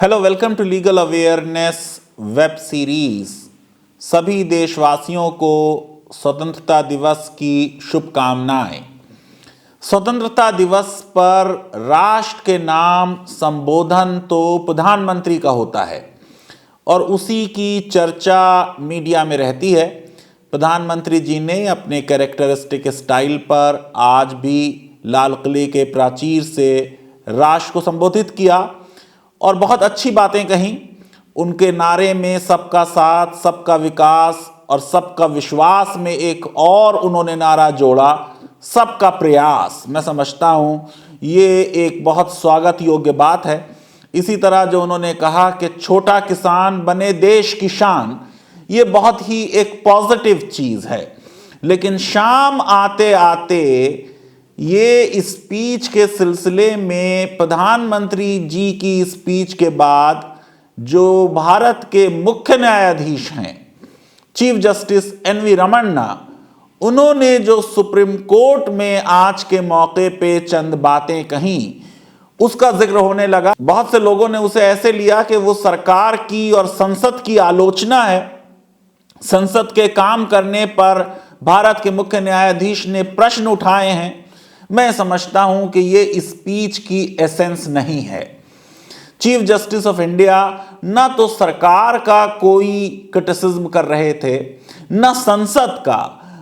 Hello, welcome to legal awareness web series. सभी देशवासियों को स्वतंत्रता दिवस की शुभकामनाएं। स्वतंत्रता दिवस पर राष्ट्र के नाम संबोधन तो प्रधानमंत्री का होता है और उसी की चर्चा मीडिया में रहती है। प्रधानमंत्री जी ने अपने कैरेक्टरिस्टिक स्टाइल पर आज भी लाल किले के प्राचीर से राष्ट्र को संबोधित किया और बहुत अच्छी बातें कहीं। उनके नारे में सबका साथ, सबका विकास और सबका विश्वास में एक और उन्होंने नारा जोड़ा, सबका प्रयास। मैं समझता हूँ ये एक बहुत स्वागत योग्य बात है। इसी तरह जो उन्होंने कहा कि छोटा किसान बने देश की शान, ये बहुत ही एक पॉजिटिव चीज़ है। लेकिन शाम आते आते ये स्पीच के सिलसिले में प्रधानमंत्री जी की स्पीच के बाद जो भारत के मुख्य न्यायाधीश हैं, चीफ जस्टिस एन.वी. रमन्ना, उन्होंने जो सुप्रीम कोर्ट में आज के मौके पे चंद बातें कहीं, उसका जिक्र होने लगा। बहुत से लोगों ने उसे ऐसे लिया कि वो सरकार की और संसद की आलोचना है। संसद के काम करने पर भारत के मुख्य न्यायाधीश ने प्रश्न उठाए हैं। मैं समझता हूं कि ये स्पीच की एसेंस नहीं है। चीफ जस्टिस ऑफ इंडिया न तो सरकार का कोई क्रिटिसिज्म कर रहे थे, न संसद का,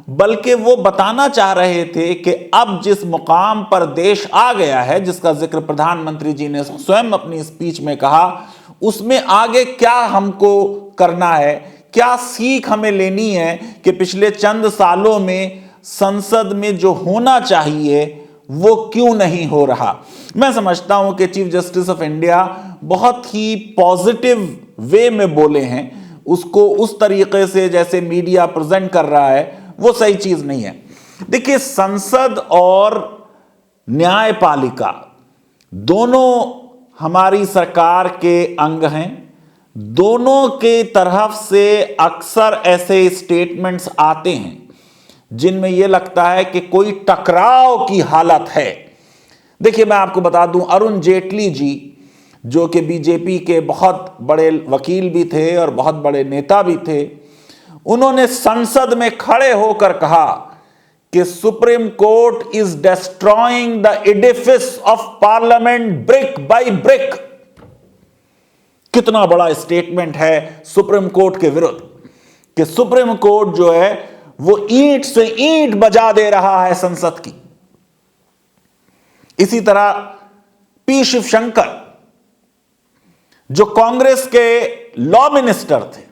बल्कि वो बताना चाह रहे थे कि अब जिस मुकाम पर देश आ गया है, जिसका जिक्र प्रधानमंत्री जी ने स्वयं अपनी स्पीच में कहा, उसमें आगे क्या हमको करना है, क्या सीख हमें लेनी है कि पिछले चंद सालों में संसद में जो होना चाहिए वो क्यों नहीं हो रहा। मैं समझता हूं कि चीफ जस्टिस ऑफ इंडिया बहुत ही पॉजिटिव वे में बोले हैं। उसको उस तरीके से जैसे मीडिया प्रेजेंट कर रहा है वो सही चीज नहीं है। देखिए, संसद और न्यायपालिका दोनों हमारी सरकार के अंग हैं। दोनों के तरफ से अक्सर ऐसे स्टेटमेंट्स आते हैं जिनमें यह लगता है कि कोई टकराव की हालत है। देखिए, मैं आपको बता दूं, अरुण जेटली जी जो कि बीजेपी के बहुत बड़े वकील भी थे और बहुत बड़े नेता भी थे, उन्होंने संसद में खड़े होकर कहा कि supreme court is destroying the Edifice of parliament brick by brick. कितना बड़ा स्टेटमेंट है सुप्रीम कोर्ट के विरुद्ध कि सुप्रीम कोर्ट जो है वो ईंट से ईंट बजा दे रहा है संसद की। इसी तरह पी शिवशंकर जो कांग्रेस के लॉ मिनिस्टर थे,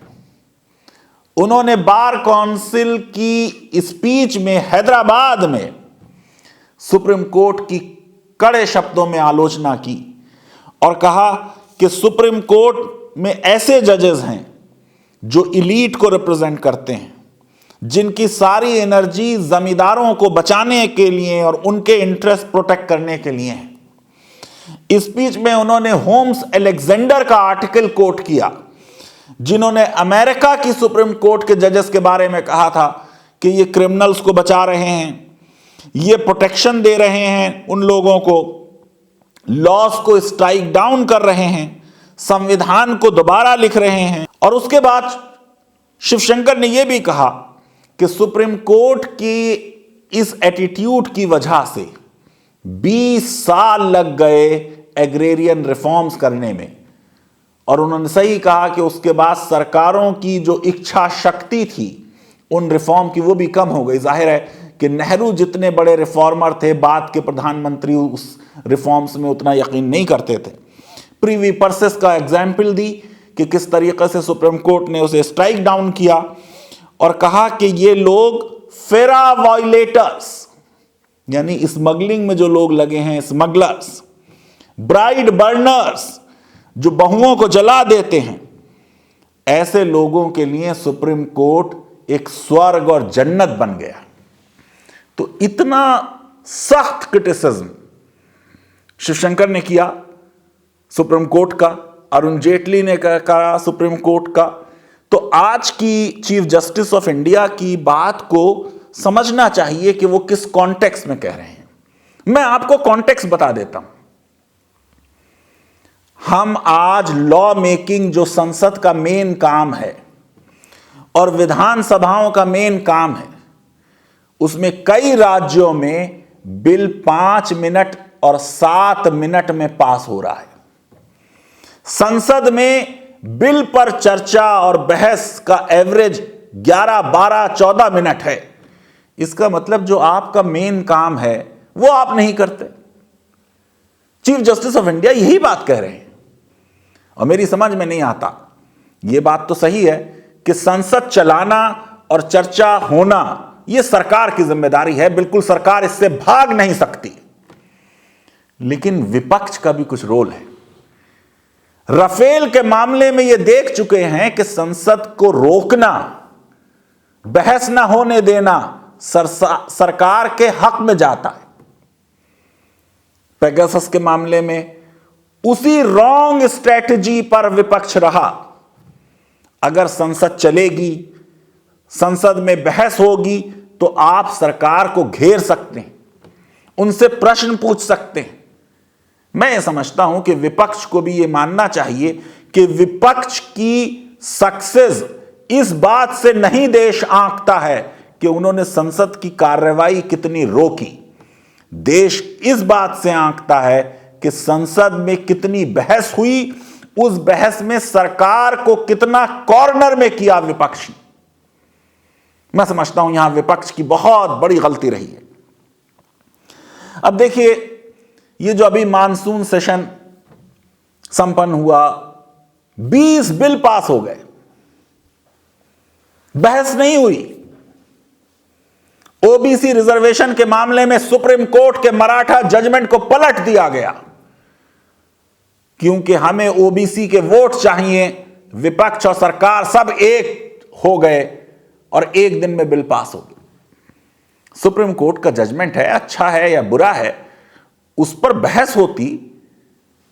उन्होंने बार काउंसिल की स्पीच में हैदराबाद में सुप्रीम कोर्ट की कड़े शब्दों में आलोचना की और कहा कि सुप्रीम कोर्ट में ऐसे जजेस हैं जो इलीट को रिप्रेजेंट करते हैं, जिनकी सारी एनर्जी जमींदारों को बचाने के लिए और उनके इंटरेस्ट प्रोटेक्ट करने के लिए है। स्पीच में उन्होंने होम्स अलेक्जेंडर का आर्टिकल कोट किया, जिन्होंने अमेरिका की सुप्रीम कोर्ट के जजेस के बारे में कहा था कि ये क्रिमिनल्स को बचा रहे हैं, ये प्रोटेक्शन दे रहे हैं उन लोगों को, लॉस को स्ट्राइक डाउन कर रहे हैं, संविधान को दोबारा लिख रहे हैं। और उसके बाद शिवशंकर ने यह भी कहा कि सुप्रीम कोर्ट की इस एटीट्यूड की वजह से 20 साल लग गए एग्रेरियन रिफॉर्म्स करने में। और उन्होंने सही कहा कि उसके बाद सरकारों की जो इच्छा शक्ति थी उन रिफॉर्म की, वो भी कम हो गई। जाहिर है कि नेहरू जितने बड़े रिफॉर्मर थे, बाद के प्रधानमंत्री उस रिफॉर्म्स में उतना यकीन नहीं करते थे। प्रीवी पर्सेस का एग्जाम्पल दी कि किस तरीके से सुप्रीम कोर्ट ने उसे स्ट्राइक डाउन किया और कहा कि ये लोग फेरा वायलेटर्स, यानी स्मगलिंग में जो लोग लगे हैं, स्मगलर्स, ब्राइड बर्नर्स, जो बहुओं को जला देते हैं, ऐसे लोगों के लिए सुप्रीम कोर्ट एक स्वर्ग और जन्नत बन गया। तो इतना सख्त क्रिटिसिज्म शिवशंकर ने किया सुप्रीम कोर्ट का, अरुण जेटली ने कहा सुप्रीम कोर्ट का। तो आज की चीफ जस्टिस ऑफ इंडिया की बात को समझना चाहिए कि वो किस कॉन्टेक्स्ट में कह रहे हैं। मैं आपको कॉन्टेक्स्ट बता देता हूं। हम आज लॉ मेकिंग जो संसद का मेन काम है और विधानसभाओं का मेन काम है, उसमें कई राज्यों में बिल 5 मिनट और 7 मिनट में पास हो रहा है। संसद में बिल पर चर्चा और बहस का एवरेज 11, 12, 14 मिनट है। इसका मतलब जो आपका मेन काम है वो आप नहीं करते। चीफ जस्टिस ऑफ इंडिया यही बात कह रहे हैं और मेरी समझ में नहीं आता। यह बात तो सही है कि संसद चलाना और चर्चा होना यह सरकार की जिम्मेदारी है, बिल्कुल सरकार इससे भाग नहीं सकती, लेकिन विपक्ष का भी कुछ रोल है। राफेल के मामले में यह देख चुके हैं कि संसद को रोकना, बहस ना होने देना सरकार के हक में जाता है। पेगासस के मामले में उसी रॉन्ग स्ट्रैटेजी पर विपक्ष रहा। अगर संसद चलेगी, संसद में बहस होगी, तो आप सरकार को घेर सकते हैं, उनसे प्रश्न पूछ सकते हैं। मैं ये समझता हूं कि विपक्ष को भी ये मानना चाहिए कि विपक्ष की सक्सेस इस बात से नहीं देश आंकता है कि उन्होंने संसद की कार्रवाई कितनी रोकी। देश इस बात से आंकता है कि संसद में कितनी बहस हुई, उस बहस में सरकार को कितना कॉर्नर में किया विपक्ष ने। मैं समझता हूं यहां विपक्ष की बहुत बड़ी गलती रही है। अब देखिए, ये जो अभी मानसून सेशन संपन्न हुआ, 20 बिल पास हो गए, बहस नहीं हुई। ओबीसी रिजर्वेशन के मामले में सुप्रीम कोर्ट के मराठा जजमेंट को पलट दिया गया, क्योंकि हमें ओबीसी के वोट चाहिए। विपक्ष और सरकार सब एक हो गए और एक दिन में बिल पास हो गया। सुप्रीम कोर्ट का जजमेंट है, अच्छा है या बुरा है, उस पर बहस होती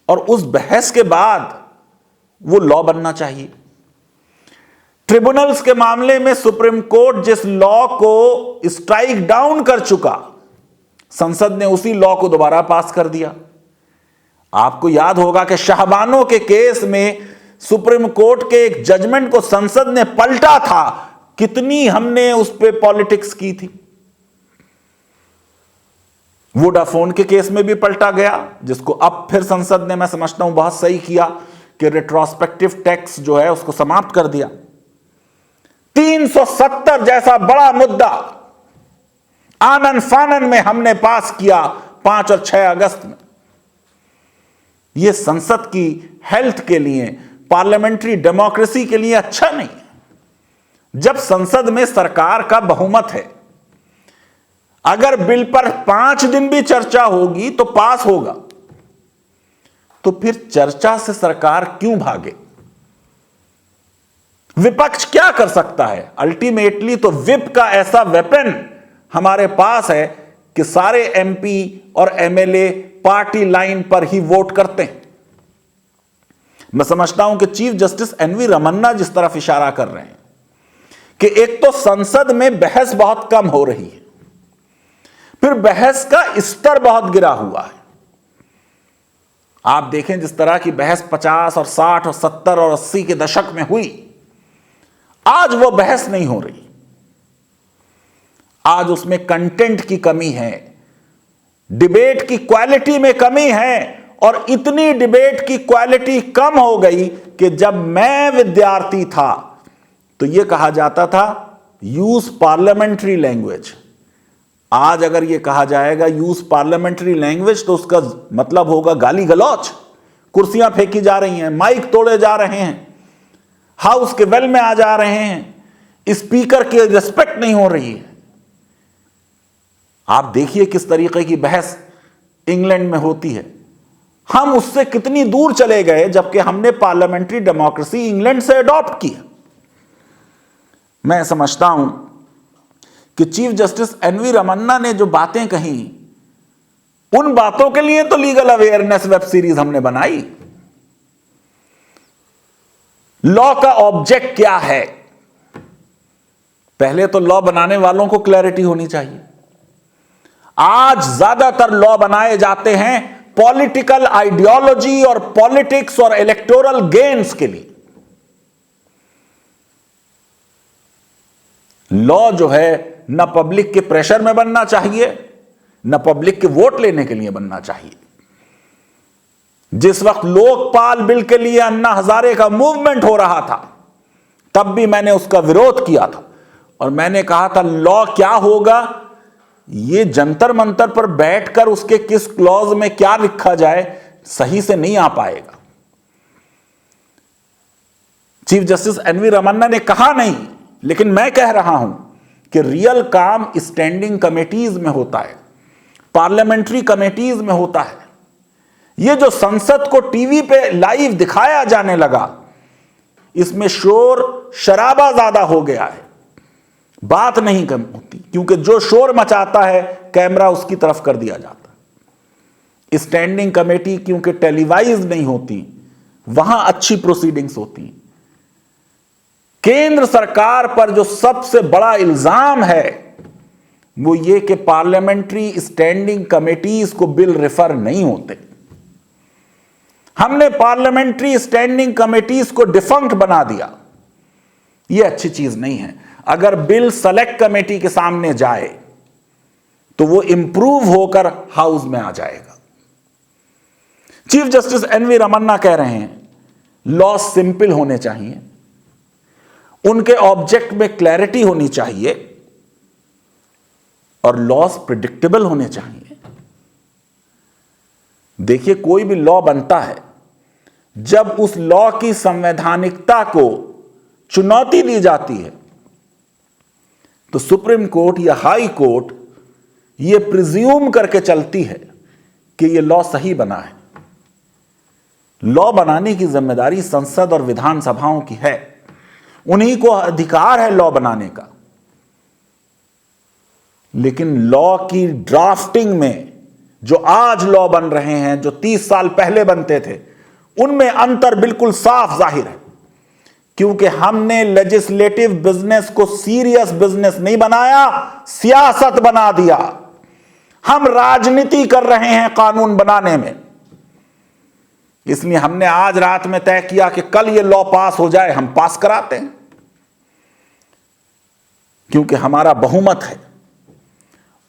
और उस बहस के बाद वो लॉ बनना चाहिए। ट्रिब्यूनल्स के मामले में सुप्रीम कोर्ट जिस लॉ को स्ट्राइक डाउन कर चुका, संसद ने उसी लॉ को दोबारा पास कर दिया। आपको याद होगा कि शाहबानों के केस में सुप्रीम कोर्ट के एक जजमेंट को संसद ने पलटा था, कितनी हमने उस पर पॉलिटिक्स की थी। वोडाफोन के केस में भी पलटा गया, जिसको अब फिर संसद ने, मैं समझता हूं, बहुत सही किया कि रेट्रोस्पेक्टिव टैक्स जो है उसको समाप्त कर दिया। 370 जैसा बड़ा मुद्दा आनन फानन में हमने पास किया 5 और 6 अगस्त में। यह संसद की हेल्थ के लिए, पार्लियामेंट्री डेमोक्रेसी के लिए अच्छा नहीं है। जब संसद में सरकार का बहुमत है, अगर बिल पर 5 दिन भी चर्चा होगी तो पास होगा, तो फिर चर्चा से सरकार क्यों भागे? विपक्ष क्या कर सकता है? अल्टीमेटली तो विप का ऐसा वेपन हमारे पास है कि सारे एमपी और एमएलए पार्टी लाइन पर ही वोट करते हैं। मैं समझता हूं कि चीफ जस्टिस एनवी रमन्ना जिस तरफ इशारा कर रहे हैं कि एक तो संसद में बहस बहुत कम हो रही है, फिर बहस का स्तर बहुत गिरा हुआ है। आप देखें जिस तरह की बहस 50 और 60 और 70 और 80 के दशक में हुई, आज वो बहस नहीं हो रही। आज उसमें कंटेंट की कमी है, डिबेट की क्वालिटी में कमी है, और इतनी डिबेट की क्वालिटी कम हो गई कि जब मैं विद्यार्थी था तो यह कहा जाता था यूज पार्लियामेंट्री लैंग्वेज। आज अगर यह कहा जाएगा यूज पार्लियामेंट्री लैंग्वेज तो उसका मतलब होगा गाली गलौच। कुर्सियां फेंकी जा रही हैं, माइक तोड़े जा रहे हैं, हाउस के वेल में आ जा रहे हैं, स्पीकर की रिस्पेक्ट नहीं हो रही है। आप देखिए किस तरीके की बहस इंग्लैंड में होती है। हम उससे कितनी दूर चले गए, जबकि हमने पार्लियामेंट्री डेमोक्रेसी इंग्लैंड से अडॉप्ट की। मैं समझता हूं कि चीफ जस्टिस एनवी रमन्ना ने जो बातें कही, उन बातों के लिए तो लीगल अवेयरनेस वेब सीरीज हमने बनाई। लॉ का ऑब्जेक्ट क्या है? पहले तो लॉ बनाने वालों को क्लैरिटी होनी चाहिए। आज ज्यादातर लॉ बनाए जाते हैं पॉलिटिकल आइडियोलॉजी और पॉलिटिक्स और इलेक्टोरल गेन्स के लिए। लॉ जो है न पब्लिक के प्रेशर में बनना चाहिए, न पब्लिक के वोट लेने के लिए बनना चाहिए। जिस वक्त लोकपाल बिल के लिए अन्ना हजारे का मूवमेंट हो रहा था, तब भी मैंने उसका विरोध किया था और मैंने कहा था लॉ क्या होगा, ये जंतर मंतर पर बैठकर उसके किस क्लॉज में क्या लिखा जाए सही से नहीं आ पाएगा। चीफ जस्टिस एनवी रमन्ना ने कहा नहीं, लेकिन मैं कह रहा हूं कि रियल काम स्टैंडिंग कमेटीज में होता है, पार्लियामेंट्री कमेटीज में होता है। ये जो संसद को टीवी पे लाइव दिखाया जाने लगा, इसमें शोर शराबा ज्यादा हो गया है, बात नहीं कम होती, क्योंकि जो शोर मचाता है कैमरा उसकी तरफ कर दिया जाता है। स्टैंडिंग कमेटी क्योंकि टेलीवाइज नहीं होती, वहां अच्छी प्रोसीडिंग्स होती। केंद्र सरकार पर जो सबसे बड़ा इल्जाम है वो ये कि पार्लियामेंट्री स्टैंडिंग कमेटीज को बिल रेफर नहीं होते। हमने पार्लियामेंट्री स्टैंडिंग कमेटीज को डिफंक्ट बना दिया, ये अच्छी चीज नहीं है। अगर बिल सेलेक्ट कमेटी के सामने जाए तो वो इंप्रूव होकर हाउस में आ जाएगा। चीफ जस्टिस एनवी रमन्ना कह रहे हैं लॉ सिंपल होने चाहिए, उनके ऑब्जेक्ट में क्लैरिटी होनी चाहिए और लॉस प्रिडिक्टेबल होने चाहिए। देखिए, कोई भी लॉ बनता है जब उस लॉ की संवैधानिकता को चुनौती दी जाती है तो सुप्रीम कोर्ट या हाई कोर्ट ये प्रिज्यूम करके चलती है कि ये लॉ सही बना है। लॉ बनाने की जिम्मेदारी संसद और विधानसभाओं की है, उन्हीं को अधिकार है लॉ बनाने का। लेकिन लॉ की ड्राफ्टिंग में जो आज लॉ बन रहे हैं, जो 30 साल पहले बनते थे, उनमें अंतर बिल्कुल साफ जाहिर है, क्योंकि हमने लेजिस्लेटिव बिजनेस को सीरियस बिजनेस नहीं बनाया, सियासत बना दिया। हम राजनीति कर रहे हैं कानून बनाने में। इसलिए हमने आज रात में तय किया कि कल ये लॉ पास हो जाए, हम पास कराते हैं, क्योंकि हमारा बहुमत है।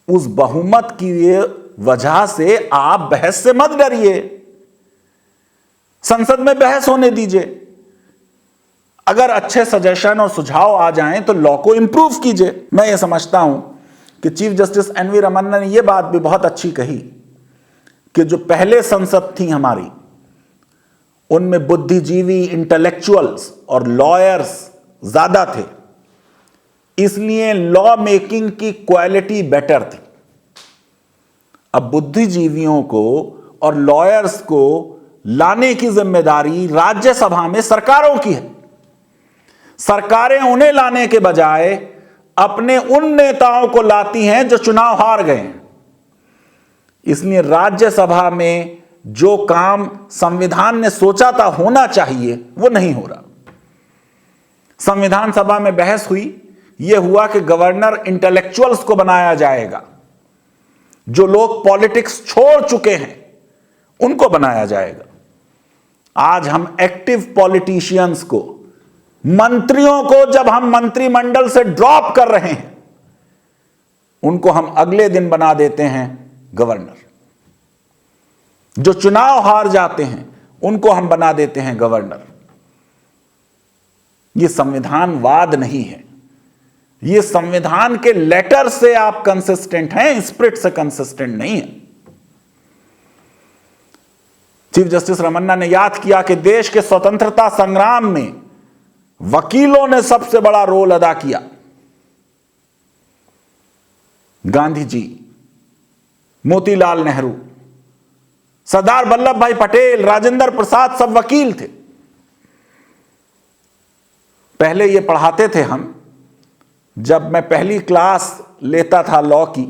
उस बहुमत की वजह से आप बहस से मत डरिए, संसद में बहस होने दीजिए। अगर अच्छे सजेशन और सुझाव आ जाएं तो लॉ को इंप्रूव कीजिए। मैं ये समझता हूं कि चीफ जस्टिस एनवी रमन्ना ने यह बात भी बहुत अच्छी कही कि जो पहले संसद थी हमारी, उनमें बुद्धिजीवी, इंटेलेक्चुअल्स और लॉयर्स ज्यादा थे, इसलिए लॉ मेकिंग की क्वालिटी बेटर थी। अब बुद्धिजीवियों को और लॉयर्स को लाने की जिम्मेदारी राज्यसभा में सरकारों की है। सरकारें उन्हें लाने के बजाय अपने उन नेताओं को लाती हैं जो चुनाव हार गए हैं। इसलिए राज्यसभा में जो काम संविधान ने सोचा था होना चाहिए वो नहीं हो रहा। संविधान सभा में बहस हुई, यह हुआ कि गवर्नर इंटेलेक्चुअल्स को बनाया जाएगा, जो लोग पॉलिटिक्स छोड़ चुके हैं उनको बनाया जाएगा। आज हम एक्टिव पॉलिटिशियंस को, मंत्रियों को जब हम मंत्रिमंडल से ड्रॉप कर रहे हैं, उनको हम अगले दिन बना देते हैं गवर्नर। जो चुनाव हार जाते हैं उनको हम बना देते हैं गवर्नर। यह संविधानवाद नहीं है, यह संविधान के लेटर से आप कंसिस्टेंट हैं, स्पिरिट से कंसिस्टेंट नहीं है। चीफ जस्टिस रमन्ना ने याद किया कि देश के स्वतंत्रता संग्राम में वकीलों ने सबसे बड़ा रोल अदा किया। गांधी जी, मोतीलाल नेहरू, सरदार वल्लभ भाई पटेल, राजेंद्र प्रसाद सब वकील थे। पहले ये पढ़ाते थे हम, जब मैं पहली क्लास लेता था लॉ की,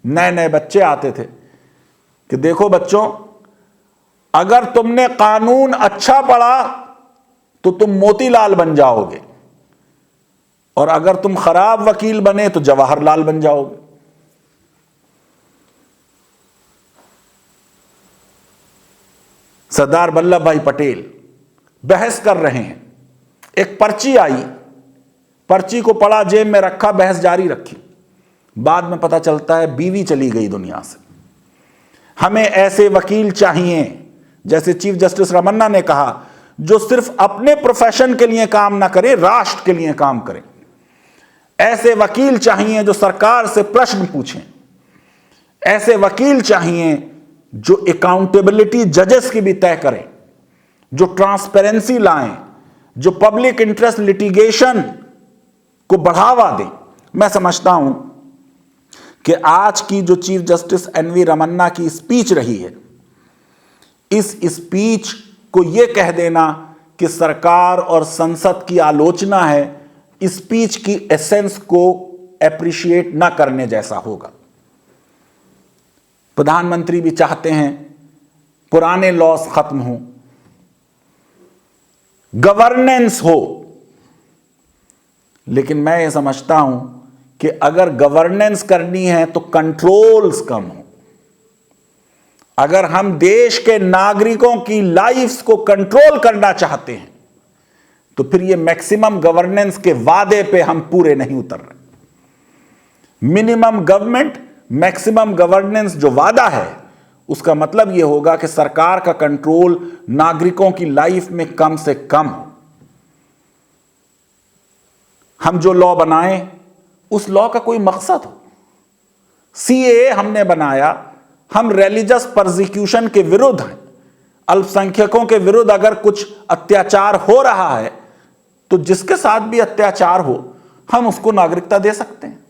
नए नए बच्चे आते थे कि देखो बच्चों, अगर तुमने कानून अच्छा पढ़ा तो तुम मोतीलाल बन जाओगे, और अगर तुम खराब वकील बने तो जवाहरलाल बन जाओगे। सरदार वल्लभ भाई पटेल बहस कर रहे हैं, एक पर्ची आई, पर्ची को पढ़ा, जेब में रखा, बहस जारी रखी। बाद में पता चलता है बीवी चली गई दुनिया से। हमें ऐसे वकील चाहिए, जैसे चीफ जस्टिस रमन्ना ने कहा, जो सिर्फ अपने प्रोफेशन के लिए काम ना करें, राष्ट्र के लिए काम करें। ऐसे वकील चाहिए जो सरकार से प्रश्न पूछें। ऐसे वकील चाहिए जो अकाउंटेबिलिटी जजेस की भी तय करें, जो ट्रांसपेरेंसी लाएं, जो पब्लिक इंटरेस्ट लिटिगेशन को बढ़ावा दें। मैं समझता हूं कि आज की जो चीफ जस्टिस एनवी रमन्ना की स्पीच रही है, इस स्पीच को यह कह देना कि सरकार और संसद की आलोचना है, स्पीच की एसेंस को एप्रिशिएट ना करने जैसा होगा। प्रधानमंत्री भी चाहते हैं पुराने लॉस खत्म हो, गवर्नेंस हो, लेकिन मैं ये समझता हूं कि अगर गवर्नेंस करनी है तो कंट्रोल्स कम हो। अगर हम देश के नागरिकों की लाइफ्स को कंट्रोल करना चाहते हैं तो फिर ये मैक्सिमम गवर्नेंस के वादे पे हम पूरे नहीं उतर रहे। मिनिमम गवर्नमेंट मैक्सिमम गवर्नेंस जो वादा है, उसका मतलब यह होगा कि सरकार का कंट्रोल नागरिकों की लाइफ में कम से कम हो। हम जो लॉ बनाएं उस लॉ का कोई मकसद हो। सीएए हमने बनाया, हम रिलीजियस परसिक्यूशन के विरुद्ध हैं। अल्पसंख्यकों के विरुद्ध अगर कुछ अत्याचार हो रहा है तो जिसके साथ भी अत्याचार हो हम उसको नागरिकता दे सकते हैं।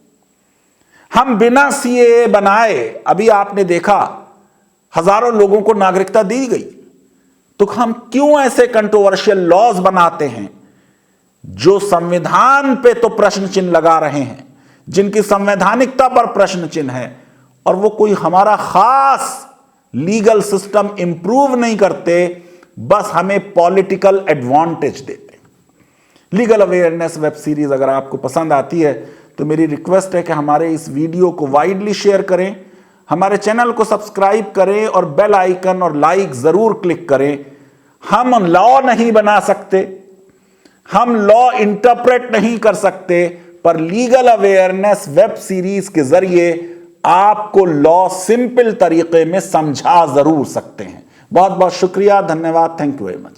हम बिना सीएए बनाए, अभी आपने देखा हजारों लोगों को नागरिकता दी गई, तो हम क्यों ऐसे कंट्रोवर्शियल लॉज बनाते हैं जो संविधान पे तो प्रश्न चिन्ह लगा रहे हैं, जिनकी संवैधानिकता पर प्रश्न चिन्ह है, और वो कोई हमारा खास लीगल सिस्टम इंप्रूव नहीं करते, बस हमें पॉलिटिकल एडवांटेज देते। लीगल अवेयरनेस वेब सीरीज अगर आपको पसंद आती है तो मेरी रिक्वेस्ट है कि हमारे इस वीडियो को वाइडली शेयर करें, हमारे चैनल को सब्सक्राइब करें और बेल आइकन और लाइक जरूर क्लिक करें। हम लॉ नहीं बना सकते, हम लॉ इंटरप्रेट नहीं कर सकते, पर लीगल अवेयरनेस वेब सीरीज के जरिए आपको लॉ सिंपल तरीके में समझा जरूर सकते हैं। बहुत बहुत शुक्रिया, धन्यवाद, थैंक यू वेरी मच।